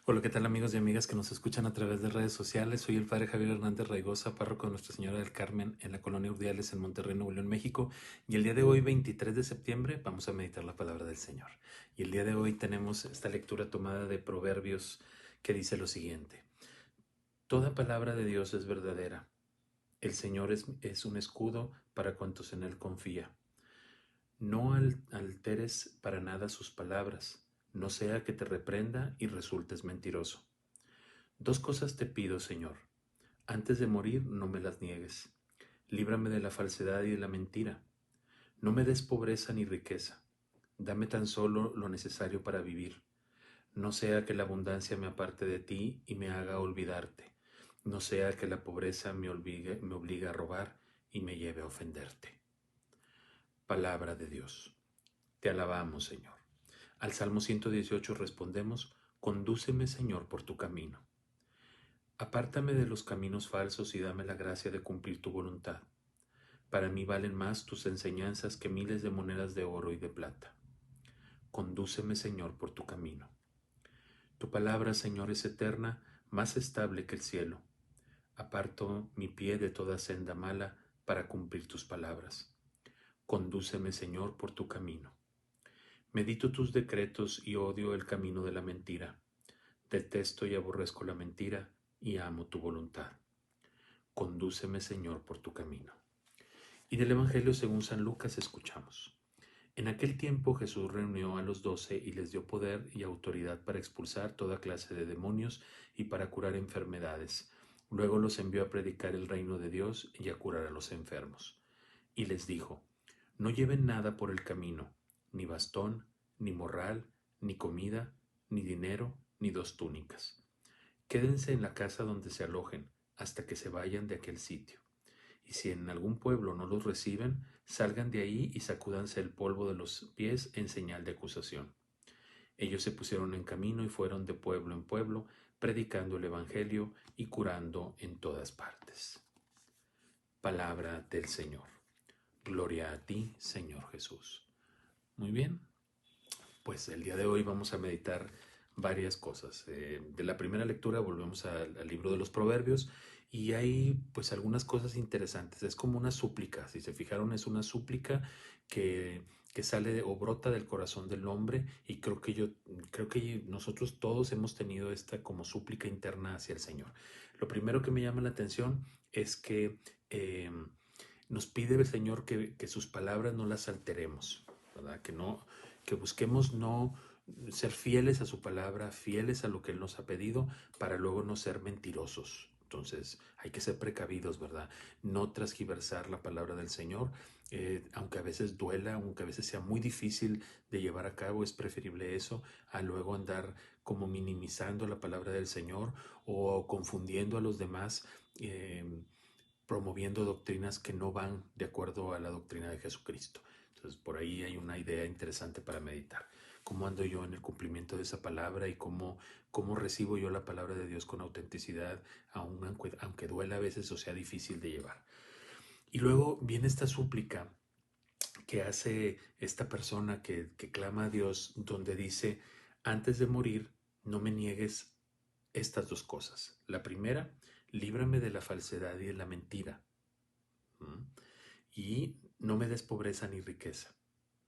Hola, ¿qué tal amigos y amigas que nos escuchan a través de redes sociales? Soy el Padre Javier Hernández Raigosa, párroco de Nuestra Señora del Carmen en la colonia Urdiales en Monterrey, Nuevo León, México. Y el día de hoy, 23 de septiembre, vamos a meditar la palabra del Señor. Y el día de hoy tenemos esta lectura tomada de Proverbios que dice lo siguiente. Toda palabra de Dios es verdadera. El Señor es un escudo para cuantos en Él confía. No alteres para nada sus palabras, no sea que te reprenda y resultes mentiroso. Dos cosas te pido, Señor. Antes de morir, no me las niegues. Líbrame de la falsedad y de la mentira. No me des pobreza ni riqueza. Dame tan solo lo necesario para vivir. No sea que la abundancia me aparte de ti y me haga olvidarte. No sea que la pobreza me obligue a robar y me lleve a ofenderte. Palabra de Dios. Te alabamos, Señor. Al Salmo 118 respondemos, Condúceme, Señor, por tu camino. Apártame de los caminos falsos y dame la gracia de cumplir tu voluntad. Para mí valen más tus enseñanzas que miles de monedas de oro y de plata. Condúceme, Señor, por tu camino. Tu palabra, Señor, es eterna, más estable que el cielo. Aparto mi pie de toda senda mala para cumplir tus palabras. Condúceme, Señor, por tu camino. Medito tus decretos y odio el camino de la mentira. Detesto y aborrezco la mentira y amo tu voluntad. Condúceme, Señor, por tu camino. Y del Evangelio según San Lucas escuchamos. En aquel tiempo Jesús reunió a los 12 y les dio poder y autoridad para expulsar toda clase de demonios y para curar enfermedades. Luego los envió a predicar el reino de Dios y a curar a los enfermos. Y les dijo, no lleven nada por el camino, ni bastón, ni morral, ni comida, ni dinero, ni dos túnicas. Quédense en la casa donde se alojen hasta que se vayan de aquel sitio. Y si en algún pueblo no los reciben, salgan de ahí y sacúdanse el polvo de los pies en señal de acusación. Ellos se pusieron en camino y fueron de pueblo en pueblo, predicando el Evangelio y curando en todas partes. Palabra del Señor. Gloria a ti, Señor Jesús. Muy bien, pues el día de hoy vamos a meditar varias cosas. De la primera lectura volvemos al libro de los Proverbios y hay pues algunas cosas interesantes. Es como una súplica, si se fijaron es una súplica que, que sale o brota del corazón del hombre y creo que nosotros todos hemos tenido esta como súplica interna hacia el Señor. Lo primero que me llama la atención es que nos pide el Señor que sus palabras no las alteremos, ¿verdad? Que busquemos no ser fieles a su palabra, fieles a lo que Él nos ha pedido, para luego no ser mentirosos. Entonces hay que ser precavidos, ¿verdad? No transgiversar la palabra del Señor, aunque a veces duela, aunque a veces sea muy difícil de llevar a cabo, es preferible eso a luego andar como minimizando la palabra del Señor o confundiendo a los demás. Promoviendo doctrinas que no van de acuerdo a la doctrina de Jesucristo. Entonces, por ahí hay una idea interesante para meditar. ¿Cómo ando yo en el cumplimiento de esa palabra y cómo recibo yo la palabra de Dios con autenticidad, aunque duela a veces o sea difícil de llevar? Y luego viene esta súplica que hace esta persona que clama a Dios, donde dice, antes de morir, no me niegues estas dos cosas. La primera, líbrame de la falsedad y de la mentira. ¿Mm? Y no me des pobreza ni riqueza.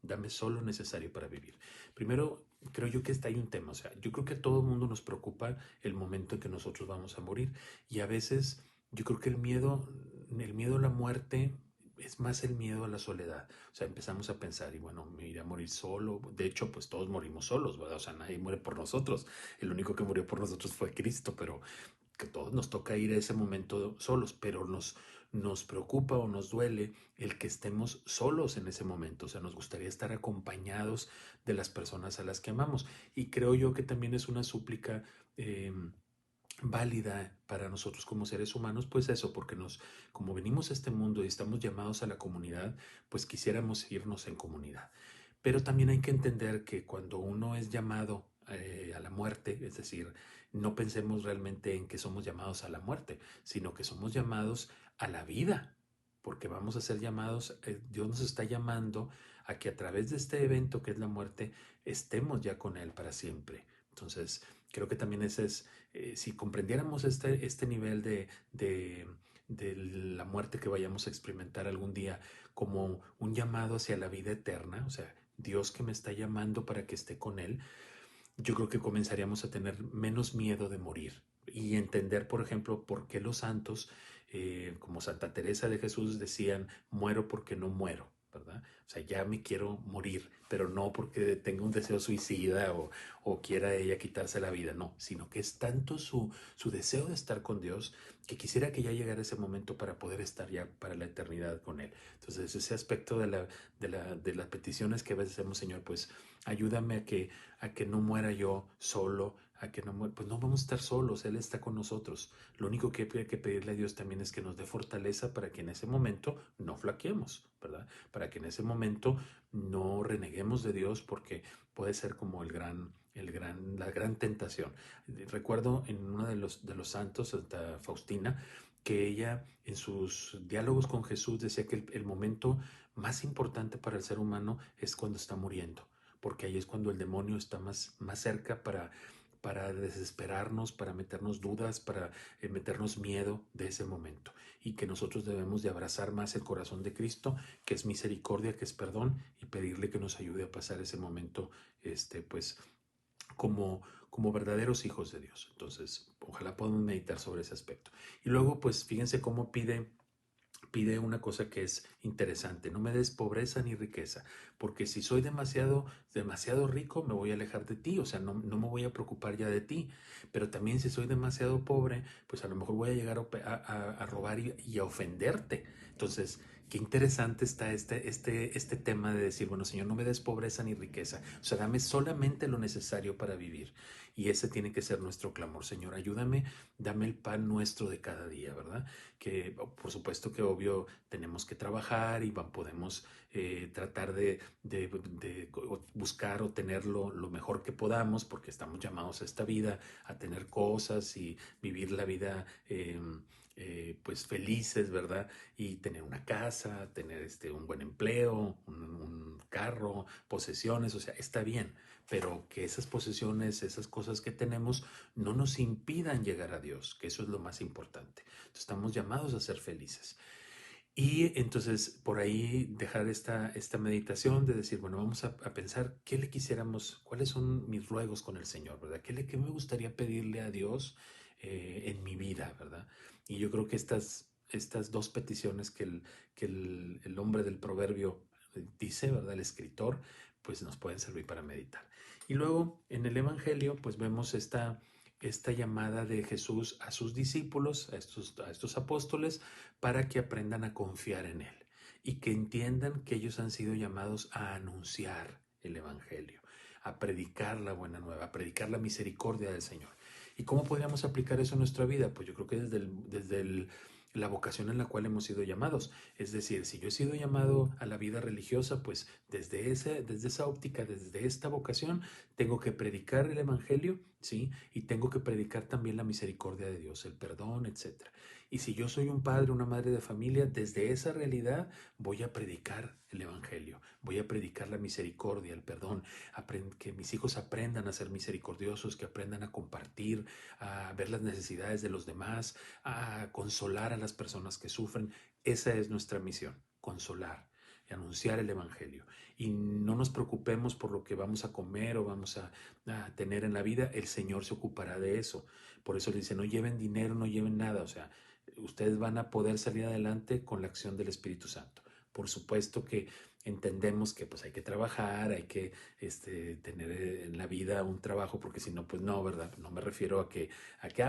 Dame solo lo necesario para vivir. Primero, creo yo que hay un tema. O sea, yo creo que a todo el mundo nos preocupa el momento en que nosotros vamos a morir. Y a veces yo creo que el miedo a la muerte es más el miedo a la soledad. O sea, empezamos a pensar, y bueno, me iré a morir solo. De hecho, pues todos morimos solos, ¿verdad? O sea, nadie muere por nosotros. El único que murió por nosotros fue Cristo, pero que todos nos toca ir a ese momento solos, pero nos preocupa o nos duele el que estemos solos en ese momento. O sea, nos gustaría estar acompañados de las personas a las que amamos. Y creo yo que también es una súplica válida para nosotros como seres humanos, pues eso, porque como venimos a este mundo y estamos llamados a la comunidad, pues quisiéramos irnos en comunidad. Pero también hay que entender que cuando uno es llamado a la muerte, es decir, no pensemos realmente en que somos llamados a la muerte, sino que somos llamados a la vida, porque vamos a ser llamados, Dios nos está llamando a que a través de este evento que es la muerte, estemos ya con Él para siempre. Entonces, Creo que también ese es, si comprendiéramos este nivel de la muerte que vayamos a experimentar algún día como un llamado hacia la vida eterna, o sea, Dios que me está llamando para que esté con Él, yo creo que comenzaríamos a tener menos miedo de morir y entender, por ejemplo, por qué los santos, como Santa Teresa de Jesús, decían, muero porque no muero, ¿verdad? O sea, ya me quiero morir, pero no porque tenga un deseo suicida o quiera ella quitarse la vida, no, sino que es tanto su deseo de estar con Dios que quisiera que ya llegara ese momento para poder estar ya para la eternidad con Él. Entonces, ese aspecto de las peticiones que a veces hacemos, Señor, pues ayúdame a que no muera yo solo, a que no muera, pues no vamos a estar solos, Él está con nosotros. Lo único que hay que pedirle a Dios también es que nos dé fortaleza para que en ese momento no flaqueemos, ¿verdad? Para que en ese momento no reneguemos de Dios porque puede ser como la gran tentación. Recuerdo en uno de los santos, Santa Faustina, que ella en sus diálogos con Jesús decía que el momento más importante para el ser humano es cuando está muriendo, porque ahí es cuando el demonio está más cerca para desesperarnos, para meternos dudas, para meternos miedo de ese momento. Y que nosotros debemos de abrazar más el corazón de Cristo, que es misericordia, que es perdón, y pedirle que nos ayude a pasar ese momento, pues, como verdaderos hijos de Dios. Entonces, ojalá podamos meditar sobre ese aspecto. Y luego, pues, fíjense cómo pide una cosa que es interesante: no me des pobreza ni riqueza, porque si soy demasiado rico, me voy a alejar de ti, o sea, no me voy a preocupar ya de ti, pero también si soy demasiado pobre, pues a lo mejor voy a llegar a robar y a ofenderte. Entonces, qué interesante está este tema de decir, bueno, Señor, no me des pobreza ni riqueza, o sea, dame solamente lo necesario para vivir. Y ese tiene que ser nuestro clamor: Señor, ayúdame, dame el pan nuestro de cada día, ¿verdad? Que por supuesto que obvio tenemos que trabajar y podemos tratar de buscar o tener lo mejor que podamos, porque estamos llamados a esta vida a tener cosas y vivir la vida pues felices, ¿verdad? Y tener una casa, tener un buen empleo, un carro, posesiones, o sea, está bien, pero que esas posesiones, esas cosas que tenemos no nos impidan llegar a Dios, que eso es lo más importante. Estamos llamados a ser felices. Y entonces por ahí dejar esta meditación de decir, bueno, vamos a pensar qué le quisiéramos, cuáles son mis ruegos con el Señor, ¿verdad? ¿Qué me gustaría pedirle a Dios en mi vida, ¿verdad? Y yo creo que estas dos peticiones que el hombre del proverbio dice, ¿verdad? El escritor, pues nos pueden servir para meditar. Y luego en el Evangelio, pues vemos esta llamada de Jesús a sus discípulos, a estos apóstoles, para que aprendan a confiar en Él y que entiendan que ellos han sido llamados a anunciar el Evangelio, a predicar la buena nueva, a predicar la misericordia del Señor. ¿Y cómo podríamos aplicar eso en nuestra vida? Pues yo creo que desde la vocación en la cual hemos sido llamados. Es decir, si yo he sido llamado a la vida religiosa, pues desde esa óptica, desde esta vocación, tengo que predicar el Evangelio, ¿sí? Y tengo que predicar también la misericordia de Dios, el perdón, etcétera. Y si yo soy un padre, una madre de familia, desde esa realidad voy a predicar el Evangelio, voy a predicar la misericordia, el perdón, que mis hijos aprendan a ser misericordiosos, que aprendan a compartir, a ver las necesidades de los demás, a consolar a las personas que sufren. Esa es nuestra misión: consolar y anunciar el Evangelio. Y no nos preocupemos por lo que vamos a comer o vamos a tener en la vida. El Señor se ocupará de eso. Por eso le dice, no lleven dinero, no lleven nada. O sea, ustedes van a poder salir adelante con la acción del Espíritu Santo. Por supuesto que entendemos que pues hay que trabajar, hay que tener en la vida un trabajo, porque si no, pues no, ¿verdad? No me refiero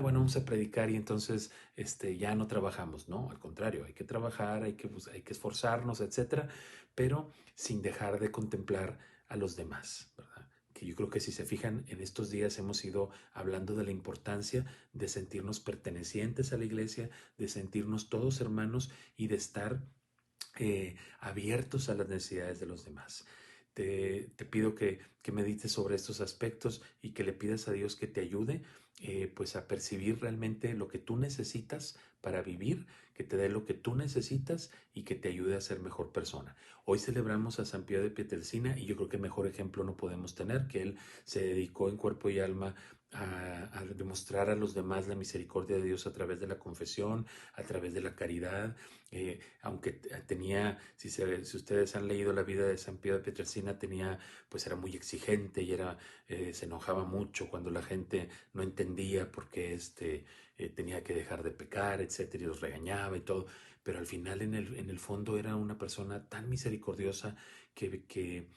bueno, vamos a predicar y entonces ya no trabajamos, no, al contrario, hay que trabajar, hay que esforzarnos, etcétera, pero sin dejar de contemplar a los demás, ¿verdad? Que yo creo que si se fijan, en estos días hemos ido hablando de la importancia de sentirnos pertenecientes a la iglesia, de sentirnos todos hermanos y de estar abiertos a las necesidades de los demás. Te pido que medites sobre estos aspectos y que le pidas a Dios que te ayude pues a percibir realmente lo que tú necesitas para vivir, que te dé lo que tú necesitas y que te ayude a ser mejor persona. Hoy celebramos a San Pío de Pietrelcina y yo creo que mejor ejemplo no podemos tener, que él se dedicó en cuerpo y alma a demostrar a los demás la misericordia de Dios a través de la confesión, a través de la caridad, aunque tenía, si ustedes han leído la vida de San Pío de Pietrelcina, pues era muy exigente y se enojaba mucho cuando la gente no entendía por qué tenía que dejar de pecar, etcétera, y los regañaba y todo, pero al final en el fondo era una persona tan misericordiosa que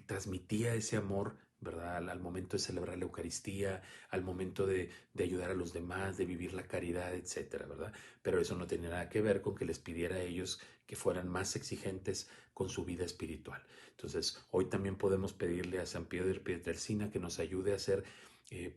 transmitía ese amor, ¿verdad? Al momento de celebrar la Eucaristía, al momento de ayudar a los demás, de vivir la caridad, etcétera, ¿verdad? Pero eso no tenía nada que ver con que les pidiera a ellos que fueran más exigentes con su vida espiritual. Entonces, hoy también podemos pedirle a San Pío de Pietrelcina que nos ayude a ser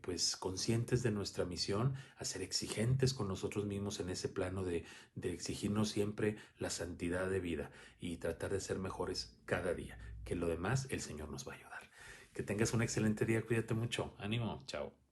pues conscientes de nuestra misión, a ser exigentes con nosotros mismos en ese plano de exigirnos siempre la santidad de vida y tratar de ser mejores cada día, que lo demás el Señor nos va a ayudar. Que tengas un excelente día, cuídate mucho, ánimo, chao.